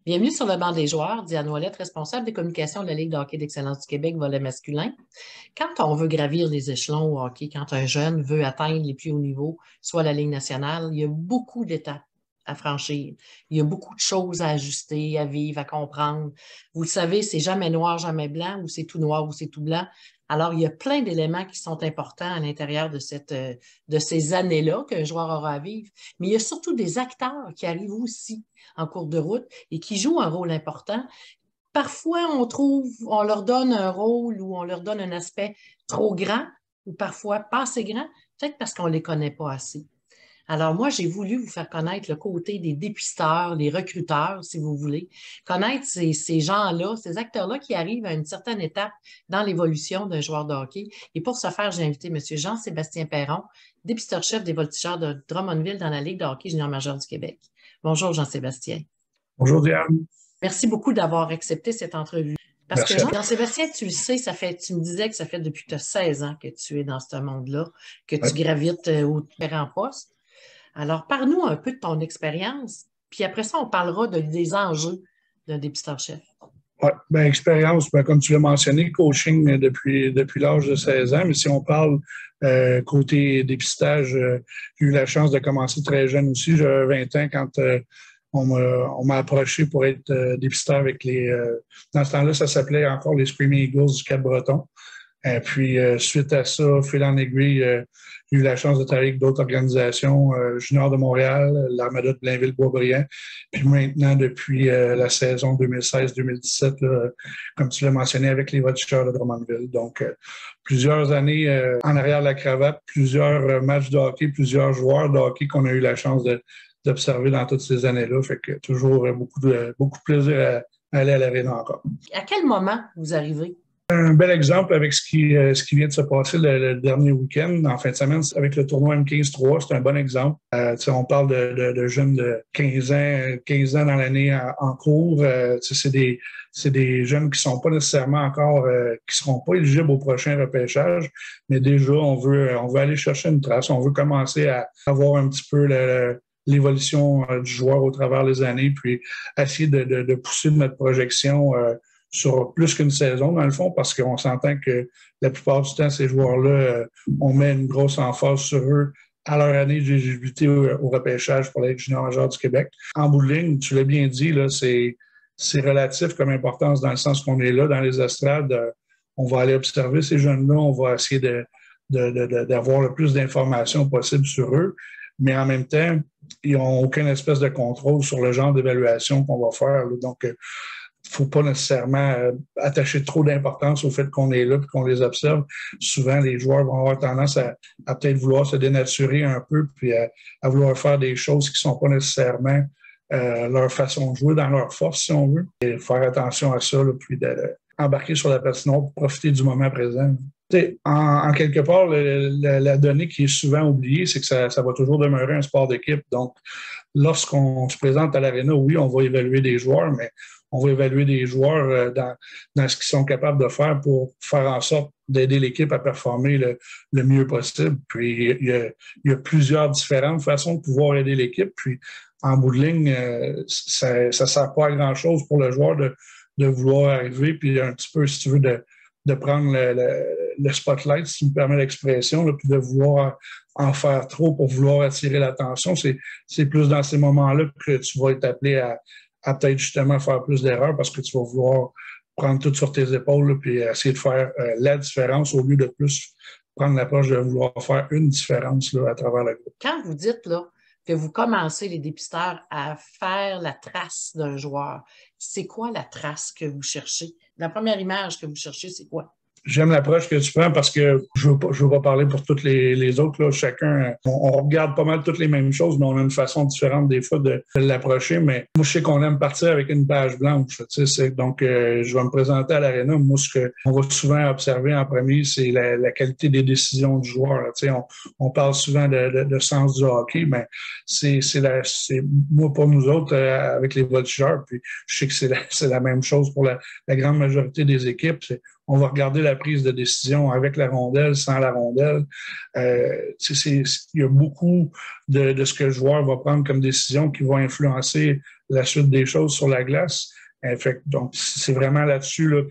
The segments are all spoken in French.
Bienvenue sur le banc des joueurs. Diane Ouellette, responsable des communications de la Ligue de hockey d'excellence du Québec, volet masculin. Quand on veut gravir les échelons au hockey, quand un jeune veut atteindre les plus hauts niveaux, soit la Ligue nationale, il y a beaucoup d'étapes à franchir. Il y a beaucoup de choses à ajuster, à vivre, à comprendre. Vous le savez, c'est jamais noir, jamais blanc, ou c'est tout noir, ou c'est tout blanc. Alors, il y a plein d'éléments qui sont importants à l'intérieur de ces années-là qu'un joueur aura à vivre. Mais il y a surtout des acteurs qui arrivent aussi en cours de route et qui jouent un rôle important. Parfois, on leur donne un rôle ou on leur donne un aspect trop grand ou parfois pas assez grand, peut-être parce qu'on ne les connaît pas assez. Alors, moi, j'ai voulu vous faire connaître le côté des dépisteurs, des recruteurs, si vous voulez, connaître ces gens-là, ces acteurs-là qui arrivent à une certaine étape dans l'évolution d'un joueur de hockey. Et pour ce faire, j'ai invité M. Jean-Sébastien Perron, dépisteur-chef des voltigeurs de Drummondville dans la Ligue de hockey junior majeur du Québec. Bonjour, Jean-Sébastien. Bonjour Diane. Merci beaucoup d'avoir accepté cette entrevue. Parce que Merci. Jean-Sébastien, tu le sais, tu me disais que ça fait depuis que tu as 16 ans que tu es dans ce monde-là, que tu Ouais. gravites aux différents postes. Alors, parle-nous un peu de ton expérience, puis après ça, on parlera des enjeux d'un dépisteur-chef. Ouais. Expérience, comme tu l'as mentionné, coaching depuis l'âge de 16 ans, mais si on parle côté dépistage, j'ai eu la chance de commencer très jeune aussi. J'avais 20 ans quand on m'a approché pour être dépisteur avec dans ce temps-là, ça s'appelait encore les Screaming Eagles du Cap-Breton. Et puis, suite à ça, fil en aiguille, j'ai eu la chance de travailler avec d'autres organisations, Junior de Montréal, l'Armada de Blainville-Boisbriand. Puis maintenant, depuis la saison 2016-2017, comme tu l'as mentionné, avec les Voltigeurs de Drummondville. Donc, plusieurs années en arrière de la cravate, plusieurs matchs de hockey, plusieurs joueurs de hockey qu'on a eu la chance d'observer dans toutes ces années-là. Fait que toujours beaucoup de plaisir à aller à l'aréna encore. À quel moment vous arrivez? Un bel exemple avec ce qui vient de se passer le dernier week-end, en fin de semaine, avec le tournoi M15-3, c'est un bon exemple. On parle de jeunes de 15 ans dans l'année en cours. C'est des jeunes qui sont pas nécessairement encore, qui seront pas éligibles au prochain repêchage, mais déjà, on veut aller chercher une trace. On veut commencer à avoir un petit peu l'évolution du joueur au travers des années, puis essayer de pousser notre projection sur plus qu'une saison, dans le fond, parce qu'on s'entend que la plupart du temps, ces joueurs-là, on met une grosse emphase sur eux à leur année d'éligibilité au repêchage pour la Ligue junior majeure du Québec. En bout de ligne, tu l'as bien dit, là, c'est relatif comme importance dans le sens qu'on est là, dans les estrades. On va aller observer ces jeunes-là, on va essayer d'avoir le plus d'informations possible sur eux, mais en même temps, ils n'ont aucune espèce de contrôle sur le genre d'évaluation qu'on va faire. Là. Donc, il ne faut pas nécessairement attacher trop d'importance au fait qu'on est là et qu'on les observe. Souvent, les joueurs vont avoir tendance à peut-être vouloir se dénaturer un peu puis à vouloir faire des choses qui ne sont pas nécessairement leur façon de jouer dans leur force, si on veut. Et faire attention à ça, là, puis d'embarquer sur la patinoire pour profiter du moment présent. En quelque part, la donnée qui est souvent oubliée, c'est que ça va toujours demeurer un sport d'équipe. Donc, lorsqu'on se présente à l'aréna, oui, on va évaluer des joueurs, mais on va évaluer des joueurs dans ce qu'ils sont capables de faire pour faire en sorte d'aider l'équipe à performer le mieux possible. Puis, il y a plusieurs différentes façons de pouvoir aider l'équipe. Puis, en bout de ligne, ça ne sert pas à grand-chose pour le joueur de vouloir arriver, puis un petit peu, si tu veux, de prendre le spotlight, si tu me permets l'expression, puis de vouloir en faire trop pour vouloir attirer l'attention. C'est plus dans ces moments-là que tu vas être appelé à peut-être justement faire plus d'erreurs parce que tu vas vouloir prendre tout sur tes épaules puis essayer de faire la différence au lieu de plus prendre l'approche de vouloir faire une différence là, à travers le groupe. Quand vous dites là, que vous commencez, les dépisteurs, à faire la trace d'un joueur, c'est quoi la trace que vous cherchez? La première image que vous cherchez, c'est quoi? J'aime l'approche que tu prends parce que je veux pas parler pour toutes les autres. Là. Chacun, on regarde pas mal toutes les mêmes choses, mais on a une façon différente des fois de l'approcher. Mais moi, je sais qu'on aime partir avec une page blanche. Donc, je vais me présenter à l'aréna. Moi, ce qu'on va souvent observer en premier, c'est la qualité des décisions du joueur. On parle souvent de sens du hockey, mais c'est moi, pour nous autres, avec les voltigeurs, puis je sais que c'est la même chose pour la grande majorité des équipes. On va regarder la prise de décision avec la rondelle, sans la rondelle. Il y a beaucoup de ce que le joueur va prendre comme décision qui va influencer la suite des choses sur la glace. Donc, c'est vraiment là-dessus là,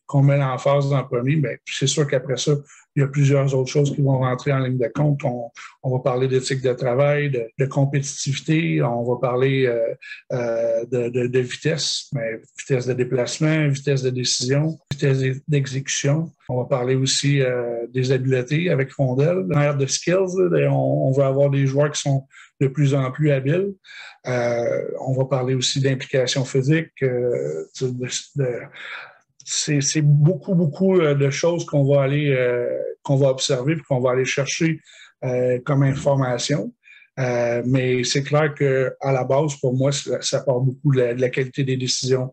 qu'on met l'emphase en premier. Bien, c'est sûr qu'après ça, il y a plusieurs autres choses qui vont rentrer en ligne de compte. On va parler d'éthique de travail, de compétitivité, on va parler de vitesse, mais vitesse de déplacement, vitesse de décision, vitesse d'exécution. On va parler aussi des habiletés avec rondelle. En ère de skills, on va avoir des joueurs qui sont de plus en plus habiles. On va parler aussi d'implication physique, c'est beaucoup de choses qu'on va observer puis qu'on va aller chercher comme information. Mais c'est clair qu'à la base, pour moi, ça part beaucoup de la qualité des décisions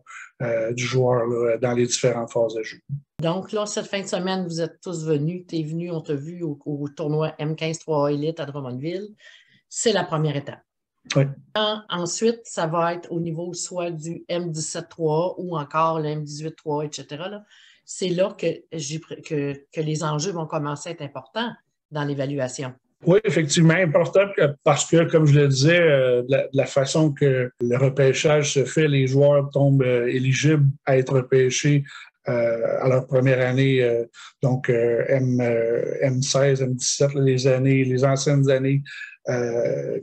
du joueur là, dans les différentes phases de jeu. Donc là, cette fin de semaine, vous êtes tous venus. Tu es venu, on t'a vu au tournoi M15-3A Elite à Drummondville. C'est la première étape. Oui. Ensuite, ça va être au niveau soit du M17-3A ou encore le M18-3A, etc. Là. C'est là que les enjeux vont commencer à être importants dans l'évaluation. Oui, effectivement, important parce que, comme je le disais, de la façon que le repêchage se fait, les joueurs tombent éligibles à être repêchés à leur première année, donc M16, M17, les anciennes années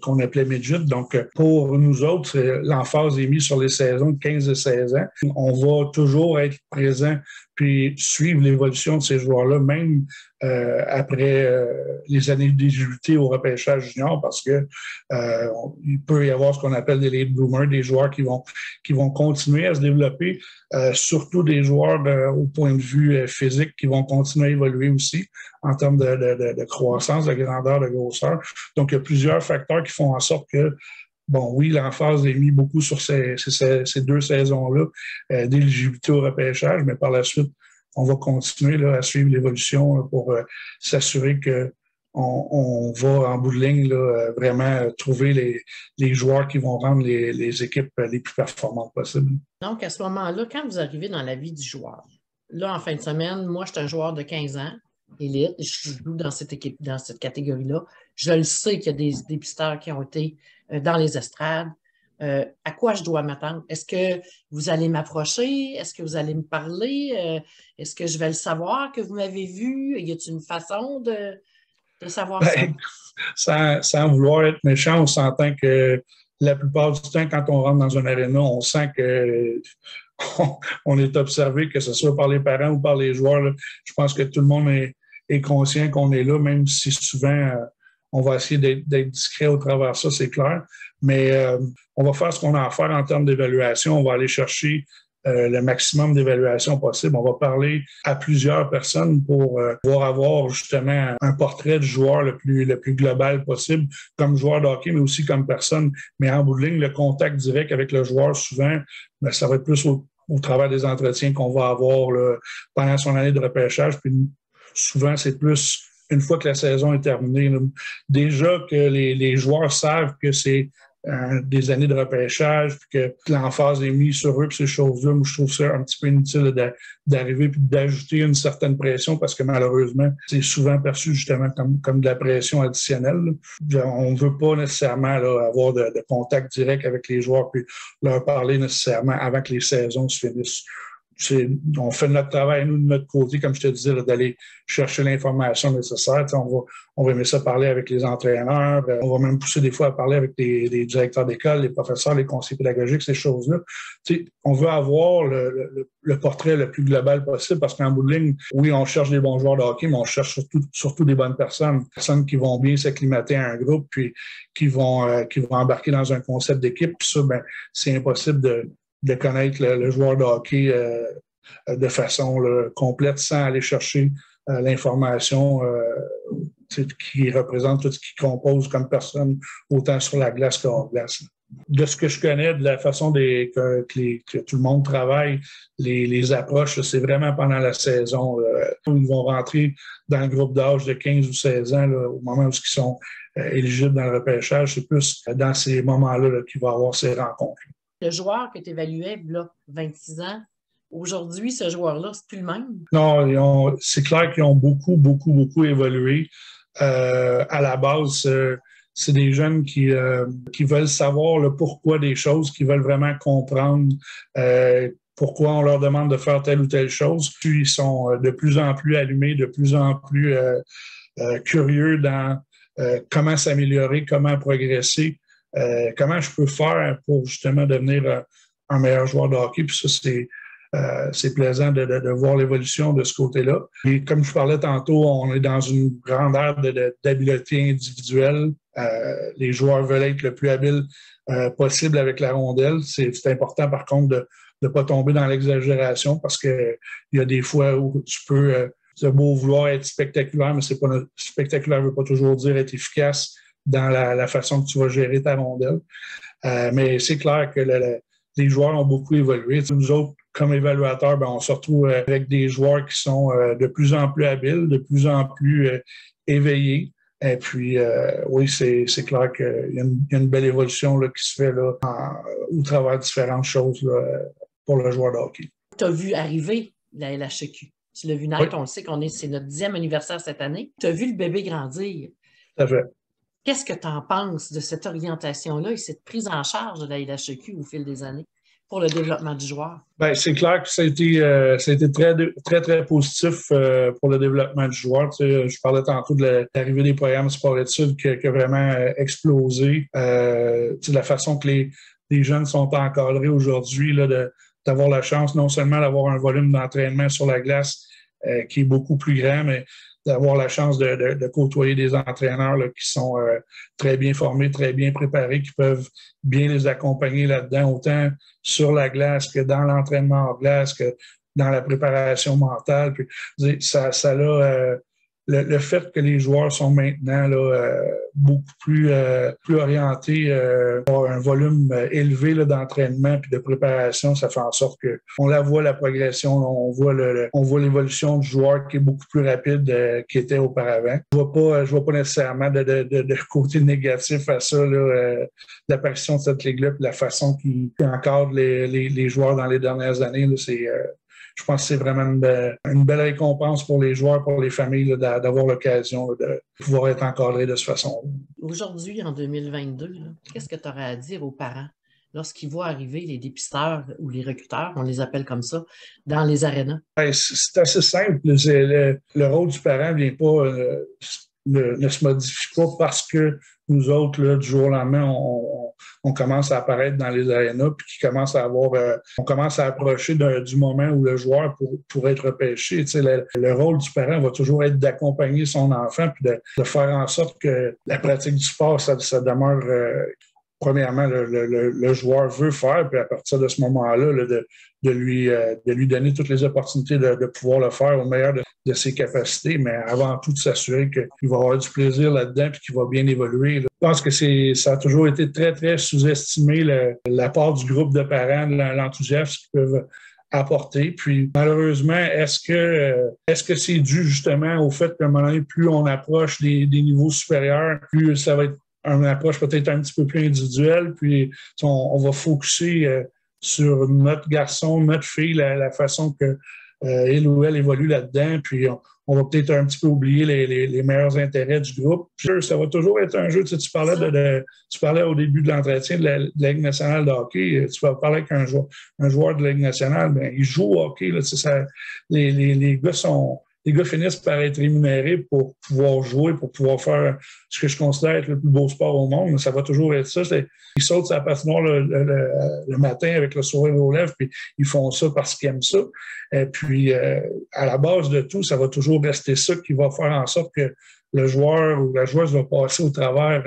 qu'on appelait midget. Donc, pour nous autres, l'emphase est mise sur les saisons de 15 et 16 ans. On va toujours être présent puis suivre l'évolution de ces joueurs-là, même après les années d'éligibilité au repêchage junior, parce que il peut y avoir ce qu'on appelle des late bloomers, des joueurs qui vont continuer à se développer, surtout des joueurs au point de vue physique qui vont continuer à évoluer aussi en termes de croissance, de grandeur, de grosseur. Donc, il y a plusieurs facteurs qui font en sorte que bon, oui, l'emphase est mise beaucoup sur ces 2 saisons-là d'éligibilité au repêchage, mais par la suite, on va continuer là, à suivre l'évolution pour s'assurer qu'on va, en bout de ligne, là, vraiment trouver les joueurs qui vont rendre les équipes les plus performantes possibles. Donc, à ce moment-là, quand vous arrivez dans la vie du joueur, là, en fin de semaine, moi, je suis un joueur de 15 ans, élite, je joue dans cette équipe, dans cette catégorie-là. Je le sais qu'il y a des dépisteurs qui ont été dans les estrades. À quoi je dois m'attendre? Est-ce que vous allez m'approcher? Est-ce que vous allez me parler? Est-ce que je vais le savoir que vous m'avez vu? Y a-t-il une façon de savoir ça? Sans vouloir être méchant, on s'entend que la plupart du temps, quand on rentre dans un aréna, on sent qu'on est observé, que ce soit par les parents ou par les joueurs. Là. Je pense que tout le monde est conscient qu'on est là, même si souvent on va essayer d'être discret au travers de ça, c'est clair. Mais on va faire ce qu'on a à faire en termes d'évaluation. On va aller chercher le maximum d'évaluation possible. On va parler à plusieurs personnes pour pouvoir avoir justement un portrait du joueur le plus global possible, comme joueur de hockey, mais aussi comme personne. Mais en bout de ligne, le contact direct avec le joueur, souvent, bien, ça va être plus au travers des entretiens qu'on va avoir là, pendant son année de repêchage. Puis souvent, c'est plus une fois que la saison est terminée. Là, déjà que les joueurs savent que c'est des années de repêchage, puis que l'emphase est mise sur eux, puis ces choses-là, moi, je trouve ça un petit peu inutile d'arriver puis d'ajouter une certaine pression parce que malheureusement, c'est souvent perçu justement comme de la pression additionnelle. Là. On ne veut pas nécessairement là, avoir de contact direct avec les joueurs puis leur parler nécessairement avant que les saisons se finissent. On fait notre travail, nous, de notre côté, comme je te disais, d'aller chercher l'information nécessaire. On va aimer ça parler avec les entraîneurs. On va même pousser des fois à parler avec les directeurs d'école, les professeurs, les conseillers pédagogiques, ces choses-là. On veut avoir le portrait le plus global possible parce qu'en bout de ligne, oui, on cherche des bons joueurs de hockey, mais on cherche surtout des bonnes personnes. Personnes qui vont bien s'acclimater à un groupe puis qui vont embarquer dans un concept d'équipe. Puis ça, ben, c'est impossible de connaître le joueur de hockey de façon là, complète sans aller chercher l'information qui représente tout ce qui compose comme personne, autant sur la glace qu'hors glace. De ce que je connais, de la façon que tout le monde travaille, les approches, c'est vraiment pendant la saison. Ils vont rentrer dans le groupe d'âge de 15 ou 16 ans, là, au moment où ils sont éligibles dans le repêchage. C'est plus dans ces moments-là qu'il va y avoir ces rencontres. Le joueur que tu évaluais, là, 26 ans, Aujourd'hui, ce joueur-là, c'est plus le même? Non, c'est clair qu'ils ont beaucoup, beaucoup, beaucoup évolué. À la base, c'est des jeunes qui veulent savoir le pourquoi des choses, qui veulent vraiment comprendre pourquoi on leur demande de faire telle ou telle chose. Puis ils sont de plus en plus allumés, de plus en plus curieux dans comment s'améliorer, comment progresser, comment je peux faire pour justement devenir un meilleur joueur de hockey. Puis ça, c'est plaisant de voir l'évolution de ce côté-là. Et comme je parlais tantôt, on est dans une grande ère d'habileté individuelle. Les joueurs veulent être le plus habiles possible avec la rondelle. C'est important, par contre, de ne pas tomber dans l'exagération parce qu'il y a des fois où tu peux, c'est beau vouloir être spectaculaire, mais c'est pas spectaculaire ne veut pas toujours dire être efficace dans la façon que tu vas gérer ta rondelle. Mais c'est clair que les joueurs ont beaucoup évolué. Nous autres, comme évaluateurs, on se retrouve avec des joueurs qui sont de plus en plus habiles, de plus en plus éveillés. Et puis, oui, c'est clair qu'il y a une belle évolution là, qui se fait là, au travers de différentes choses là, pour le joueur de hockey. Tu as vu arriver la LHQ. Tu l'as vu naître, oui. On le sait c'est notre 10e anniversaire cette année. Tu as vu le bébé grandir. Tout à fait. Qu'est-ce que tu en penses de cette orientation-là et cette prise en charge de la LHQ au fil des années pour le développement du joueur? Bien, c'est clair que ça a été très, très, très positif pour le développement du joueur. Tu sais, je parlais tantôt de l'arrivée des programmes sport-études qui a vraiment explosé. Tu sais, la façon que les jeunes sont encadrés aujourd'hui, là, d'avoir la chance non seulement d'avoir un volume d'entraînement sur la glace qui est beaucoup plus grand, mais d'avoir la chance de côtoyer des entraîneurs là, qui sont très bien formés, très bien préparés, qui peuvent bien les accompagner là-dedans, autant sur la glace que dans l'entraînement hors glace, que dans la préparation mentale. Puis, ça a le fait que les joueurs sont maintenant là, beaucoup plus orientés, ont un volume élevé là, d'entraînement puis de préparation, ça fait en sorte que on la voit la progression, on voit l'évolution du joueur qui est beaucoup plus rapide qu'il était auparavant. Je vois pas nécessairement de côté négatif à ça, l'apparition de cette ligue-là puis la façon qui encadre les joueurs dans les dernières années. Là, je pense que c'est vraiment une belle récompense pour les joueurs, pour les familles, là, d'avoir l'occasion là, de pouvoir être encadrés de cette façon-là. Aujourd'hui, en 2022, qu'est-ce que tu aurais à dire aux parents lorsqu'ils voient arriver les dépisteurs ou les recruteurs, on les appelle comme ça, dans les arénas? C'est assez simple. Le rôle du parent ne se modifie pas parce que nous autres, là, du jour au lendemain, on commence à apparaître dans les arénas puis on commence à approcher du moment où le joueur pourrait être repêché. Tu sais, le rôle du parent va toujours être d'accompagner son enfant puis de faire en sorte que la pratique du sport, ça demeure premièrement, le joueur veut faire, puis à partir de ce moment-là, là, de lui donner toutes les opportunités de pouvoir le faire au meilleur de ses capacités, mais avant tout de s'assurer qu'il va avoir du plaisir là-dedans et qu'il va bien évoluer. Là. Je pense que ça a toujours été très, très sous-estimé la part du groupe de parents, l'enthousiasme qu'ils peuvent apporter. Puis malheureusement, est-ce que c'est dû justement au fait qu'à un moment donné, plus on approche des niveaux supérieurs, plus ça va être une approche peut-être un petit peu plus individuelle, puis on va focusser sur notre garçon, notre fille, la façon que il ou elle évolue là-dedans, puis on va peut-être un petit peu oublier les meilleurs intérêts du groupe. Puis, ça va toujours être un jeu. Tu parlais au début de l'entretien de la Ligue nationale de hockey, tu vas parler avec un joueur de la Ligue nationale, bien, il joue au hockey. Là, les gars finissent par être rémunérés pour pouvoir jouer, pour pouvoir faire ce que je considère être le plus beau sport au monde. Ça va toujours être ça. Ils sautent sa patinoire le matin avec le sourire aux lèvres, puis ils font ça parce qu'ils aiment ça. Et puis, à la base de tout, ça va toujours rester ça qui va faire en sorte que le joueur ou la joueuse va passer au travers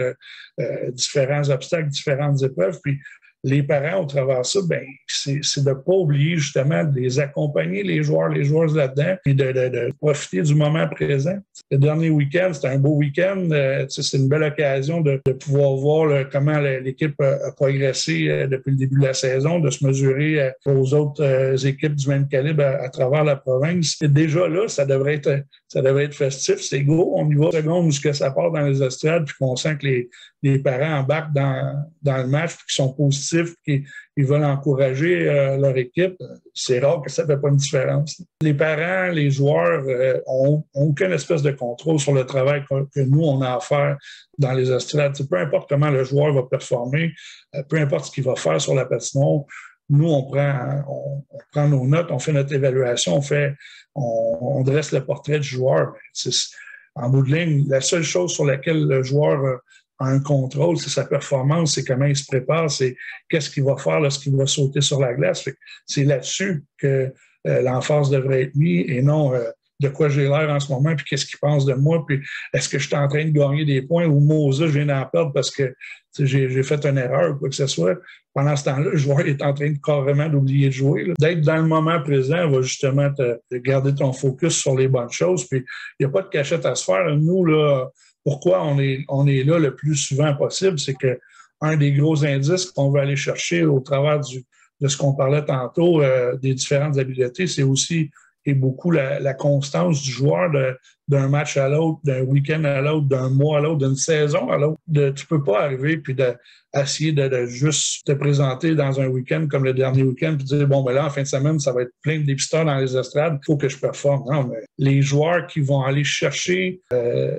différents obstacles, différentes épreuves. Puis, les parents, au travers de ça, ben, c'est de ne pas oublier justement de les accompagner, les joueuses là-dedans, et de profiter du moment présent. Le dernier week-end, c'était un beau week-end. C'est une belle occasion de pouvoir voir comment l'équipe a progressé depuis le début de la saison, de se mesurer aux autres équipes du même calibre à travers la province. Et déjà là, ça devrait être festif. C'est gros. On y va seconde où ça part dans les estrades, puis qu'on sent que les parents embarquent dans le match, puis qu'ils sont positifs positifs, qui ils veulent encourager leur équipe, c'est rare que ça ne fait pas une différence. Les parents, les joueurs ont aucune espèce de contrôle sur le travail que nous, on a à faire dans les estrades. Peu importe comment le joueur va performer, peu importe ce qu'il va faire sur la patinoire, nous, on prend nos notes, on fait notre évaluation, on dresse le portrait du joueur. En bout de ligne, la seule chose sur laquelle le joueur a un contrôle, c'est sa performance, c'est comment il se prépare, c'est qu'est-ce qu'il va faire lorsqu'il va sauter sur la glace. C'est là-dessus que l'emphase devrait être mise et non de quoi j'ai l'air en ce moment, puis qu'est-ce qu'il pense de moi, puis est-ce que je suis en train de gagner des points ou Mosa, je viens d'en perdre parce que j'ai fait une erreur ou quoi que ce soit. Pendant ce temps-là, le joueur est en train carrément d'oublier de jouer. D'être dans le moment présent va justement te garder ton focus sur les bonnes choses, puis il n'y a pas de cachette à se faire. Nous, là, pourquoi on est là le plus souvent possible, c'est que un des gros indices qu'on veut aller chercher au travers de ce qu'on parlait tantôt, des différentes habiletés, c'est aussi et beaucoup la constance du joueur d'un match à l'autre, d'un week-end à l'autre, d'un mois à l'autre, d'une saison à l'autre. Tu ne peux pas arriver puis d'essayer de juste te présenter dans un week-end comme le dernier week-end puis dire, bon, ben là, en fin de semaine, ça va être plein de dépisteurs dans les estrades, il faut que je performe. Non, mais les joueurs qui vont aller chercher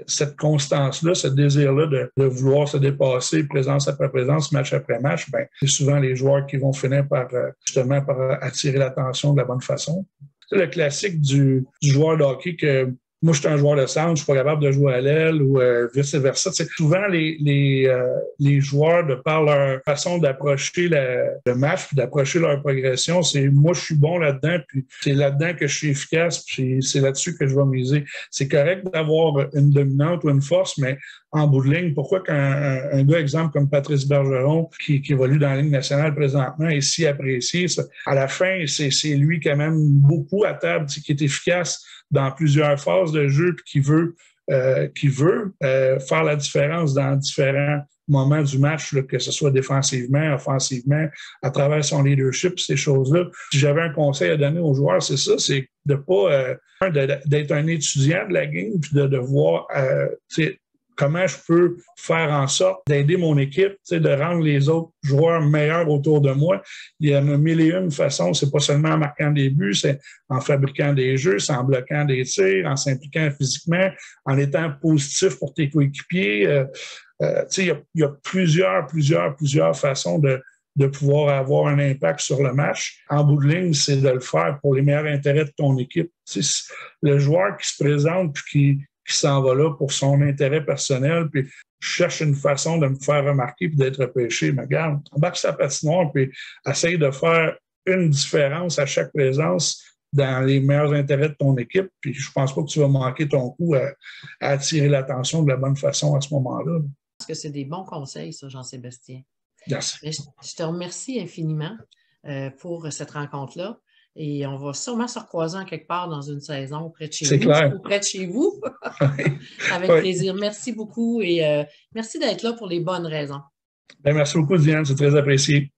cette constance-là, ce désir-là de vouloir se dépasser présence après présence, match après match, ben, c'est souvent les joueurs qui vont finir par justement par attirer l'attention de la bonne façon. C'est le classique du joueur de hockey que moi, je suis un joueur de centre, je suis pas capable de jouer à l'aile ou vice-versa. Souvent, les joueurs, de par leur façon d'approcher le match puis d'approcher leur progression, c'est moi, je suis bon là-dedans, puis c'est là-dedans que je suis efficace, puis c'est là-dessus que je vais miser. C'est correct d'avoir une dominante ou une force, mais en bout de ligne, pourquoi qu'un gars, exemple, comme Patrice Bergeron, qui évolue dans la Ligue nationale présentement, est si apprécié, ça, à la fin, c'est lui qui amène beaucoup à table, qui est efficace dans plusieurs phases de jeu puis qui veut faire la différence dans différents moments du match, là, que ce soit défensivement, offensivement, à travers son leadership, ces choses-là. Si j'avais un conseil à donner aux joueurs, c'est ça, c'est de pas d'être un étudiant de la game puis de voir comment je peux faire en sorte d'aider mon équipe, de rendre les autres joueurs meilleurs autour de moi. Il y en a mille et une façons. C'est pas seulement en marquant des buts, c'est en fabriquant des jeux, c'est en bloquant des tirs, en s'impliquant physiquement, en étant positif pour tes coéquipiers. Il y a plusieurs façons de pouvoir avoir un impact sur le match. En bout de ligne, c'est de le faire pour les meilleurs intérêts de ton équipe. Le joueur qui se présente puis qui s'en va là pour son intérêt personnel, puis cherche une façon de me faire remarquer puis d'être repêché. Mais regarde, embarque sa patinoire puis essaye de faire une différence à chaque présence dans les meilleurs intérêts de ton équipe. Puis je pense pas que tu vas manquer ton coup à attirer l'attention de la bonne façon à ce moment-là. Je pense que c'est des bons conseils, ça, Jean-Sébastien. Merci. Je te remercie infiniment pour cette rencontre-là. Et on va sûrement se recroiser en quelque part dans une saison près de chez nous. Clair. Ou près de chez vous. Avec plaisir. Merci beaucoup et merci d'être là pour les bonnes raisons. Bien, merci beaucoup, Diane. C'est très apprécié.